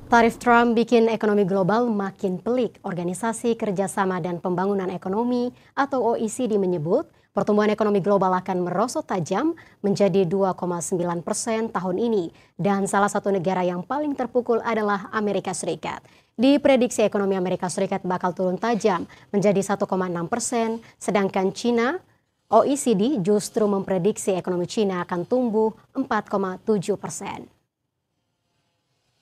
Tarif Trump bikin ekonomi global makin pelik. Organisasi Kerjasama dan Pembangunan Ekonomi atau OECD menyebut pertumbuhan ekonomi global akan merosot tajam menjadi 2,9% tahun ini. Dan salah satu negara yang paling terpukul adalah Amerika Serikat. Diprediksi ekonomi Amerika Serikat bakal turun tajam menjadi 1,6%, sedangkan China, OECD justru memprediksi ekonomi China akan tumbuh 4,7%.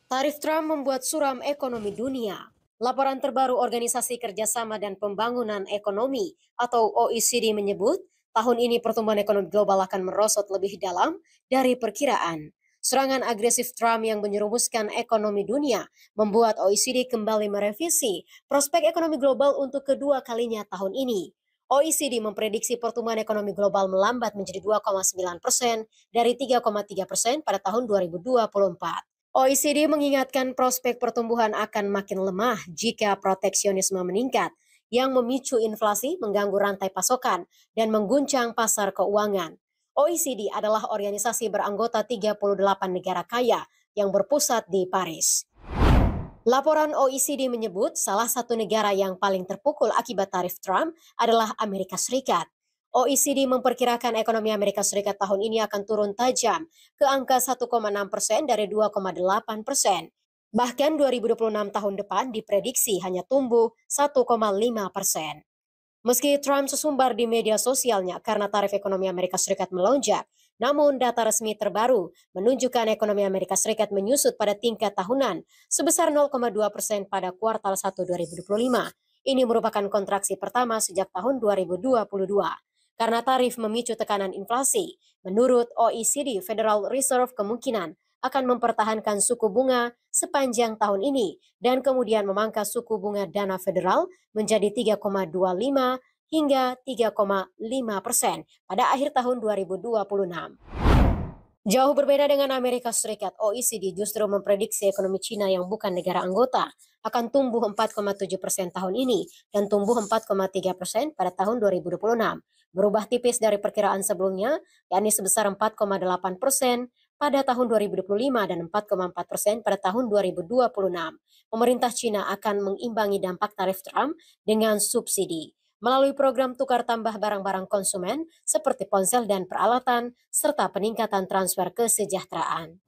Tarif Trump membuat suram ekonomi dunia. Laporan terbaru Organisasi Kerjasama dan Pembangunan Ekonomi atau OECD menyebut tahun ini pertumbuhan ekonomi global akan merosot lebih dalam dari perkiraan. Serangan agresif Trump yang menyerumuskan ekonomi dunia membuat OECD kembali merevisi prospek ekonomi global untuk kedua kalinya tahun ini. OECD memprediksi pertumbuhan ekonomi global melambat menjadi 2,9% dari 3,3% pada tahun 2024. OECD mengingatkan prospek pertumbuhan akan makin lemah jika proteksionisme meningkat, yang memicu inflasi, mengganggu rantai pasokan, dan mengguncang pasar keuangan. OECD adalah organisasi beranggota 38 negara kaya yang berpusat di Paris. Laporan OECD menyebut salah satu negara yang paling terpukul akibat tarif Trump adalah Amerika Serikat. OECD memperkirakan ekonomi Amerika Serikat tahun ini akan turun tajam ke angka 1,6% dari 2,8%. Bahkan 2026 tahun depan diprediksi hanya tumbuh 1,5%. Meski Trump sesumbar di media sosialnya karena tarif ekonomi Amerika Serikat melonjak, namun data resmi terbaru menunjukkan ekonomi Amerika Serikat menyusut pada tingkat tahunan sebesar 0,2% pada kuartal 1 2025. Ini merupakan kontraksi pertama sejak tahun 2022. Karena tarif memicu tekanan inflasi, menurut OECD, Federal Reserve kemungkinan akan mempertahankan suku bunga sepanjang tahun ini dan kemudian memangkas suku bunga dana federal menjadi 3,25 hingga 3,5% pada akhir tahun 2026. Jauh berbeda dengan Amerika Serikat, OECD justru memprediksi ekonomi Cina yang bukan negara anggota akan tumbuh 4,7% tahun ini dan tumbuh 4,3% pada tahun 2026. Berubah tipis dari perkiraan sebelumnya, yakni sebesar 4,8% pada tahun 2025 dan 4,4% pada tahun 2026. Pemerintah Cina akan mengimbangi dampak tarif Trump dengan subsidi melalui program tukar tambah barang-barang konsumen seperti ponsel dan peralatan, serta peningkatan transfer kesejahteraan.